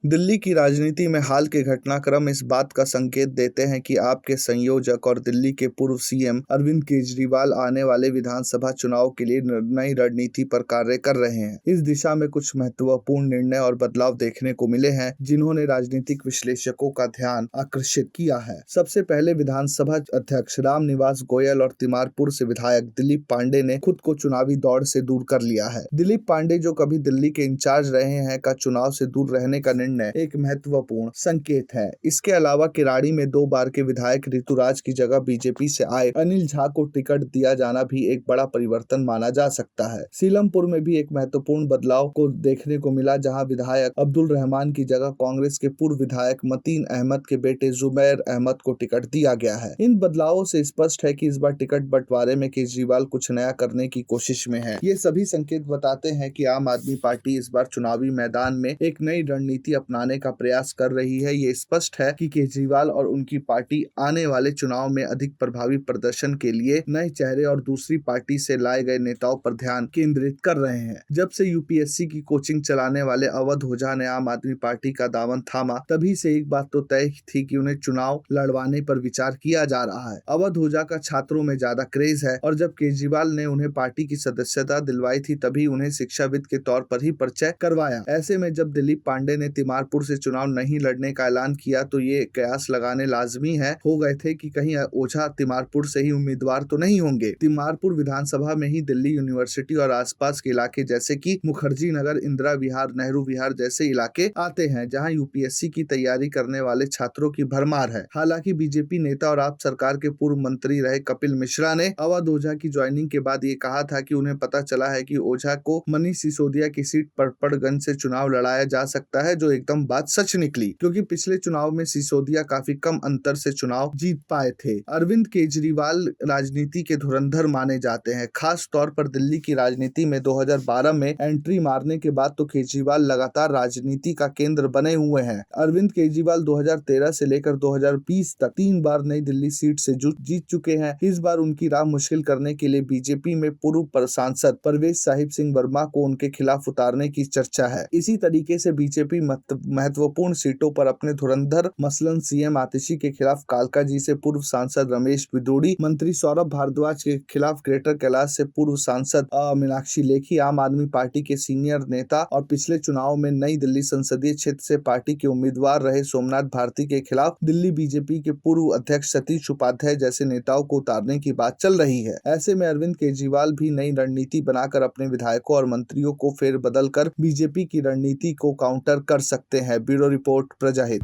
दिल्ली की राजनीति में हाल के घटनाक्रम इस बात का संकेत देते हैं कि आपके संयोजक और दिल्ली के पूर्व सीएम अरविंद केजरीवाल आने वाले विधानसभा चुनाव के लिए नई रणनीति पर कार्य कर रहे हैं। इस दिशा में कुछ महत्वपूर्ण निर्णय और बदलाव देखने को मिले हैं जिन्होंने राजनीतिक विश्लेषकों का ध्यान आकर्षित किया है। सबसे पहले विधानसभा अध्यक्ष रामनिवास गोयल और तिमारपुर से विधायक दिलीप पांडे ने खुद को चुनावी दौड़ से दूर कर लिया है। दिलीप पांडे, जो कभी दिल्ली के इंचार्ज रहे हैं, का चुनाव से दूर रहने का एक महत्वपूर्ण संकेत है। इसके अलावा किराड़ी में 2 बार के विधायक ऋतुराज की जगह बीजेपी से आए अनिल झा को टिकट दिया जाना भी एक बड़ा परिवर्तन माना जा सकता है। सीलमपुर में भी एक महत्वपूर्ण बदलाव को देखने को मिला, जहां विधायक अब्दुल रहमान की जगह कांग्रेस के पूर्व विधायक मतीन अहमद के बेटे जुबैर अहमद को टिकट दिया गया है। इन बदलावों से स्पष्ट है कि इस बार टिकट बंटवारे में केजरीवाल कुछ नया करने की कोशिश में है। ये सभी संकेत बताते हैं कि आम आदमी पार्टी इस बार चुनावी मैदान में एक नई रणनीति अपनाने का प्रयास कर रही है। ये स्पष्ट है कि केजरीवाल और उनकी पार्टी आने वाले चुनाव में अधिक प्रभावी प्रदर्शन के लिए नए चेहरे और दूसरी पार्टी से लाए गए नेताओं पर ध्यान केंद्रित कर रहे हैं। जब से यूपीएससी की कोचिंग चलाने वाले अवध ओझा ने आम आदमी पार्टी का दामन थामा, तभी से एक बात तो तय थी कि उन्हें चुनाव लड़वाने पर विचार किया जा रहा है। अवध ओझा का छात्रों में ज्यादा क्रेज है और जब केजरीवाल ने उन्हें पार्टी की सदस्यता दिलवाई थी, तभी उन्हें शिक्षाविद के तौर पर ही परिचय करवाया। ऐसे में जब दिलीप पांडे ने तिमारपुर से चुनाव नहीं लड़ने का ऐलान किया तो ये कयास लगाने लाजमी हो गए थे कि कहीं ओझा तिमारपुर से ही उम्मीदवार तो नहीं होंगे। तिमारपुर विधानसभा में ही दिल्ली यूनिवर्सिटी और आसपास के इलाके जैसे कि मुखर्जी नगर, इंदिरा विहार, नेहरू विहार जैसे इलाके आते हैं, जहां यूपीएससी की तैयारी करने वाले छात्रों की भरमार है। हालांकि बीजेपी नेता और आप सरकार के पूर्व मंत्री रहे कपिल मिश्रा ने अवध ओझा की ज्वाइनिंग के बाद ये कहा था कि उन्हें पता चला है कि ओझा को मनीष सिसोदिया की सीट परपड़गंज से चुनाव लड़ाया जा सकता है, जो एकदम बात सच निकली, क्योंकि पिछले चुनाव में सिसोदिया काफी कम अंतर से चुनाव जीत पाए थे। अरविंद केजरीवाल राजनीति के धुरंधर माने जाते हैं। खास तौर पर दिल्ली की राजनीति में 2012 में एंट्री मारने के बाद तो केजरीवाल लगातार राजनीति का केंद्र बने हुए हैं। अरविंद केजरीवाल 2013 से लेकर 2020 तक 3 बार नई दिल्ली सीट से जीत चुके हैं। इस बार उनकी राह मुश्किल करने के लिए बीजेपी में पूर्व सांसद परवेज साहिब सिंह वर्मा को उनके खिलाफ उतारने की चर्चा है। इसी तरीके से बीजेपी महत्वपूर्ण सीटों पर अपने धुरंधर मसलन सीएम आतिशी के खिलाफ कालका जी से पूर्व सांसद रमेश बिदूड़ी, मंत्री सौरभ भारद्वाज के खिलाफ ग्रेटर कैलाश से पूर्व सांसद मीनाक्षी लेखी, आम आदमी पार्टी के सीनियर नेता और पिछले चुनाव में नई दिल्ली संसदीय क्षेत्र से पार्टी के उम्मीदवार रहे सोमनाथ भारती के खिलाफ दिल्ली बीजेपी के पूर्व अध्यक्ष सतीश उपाध्याय जैसे नेताओं को उतारने की बात चल रही है। ऐसे में अरविंद केजरीवाल भी नई रणनीति बनाकर अपने विधायकों और मंत्रियों को फेरबदल कर बीजेपी की रणनीति को काउंटर कर सकते हैं। Bureau report, प्रजाहित।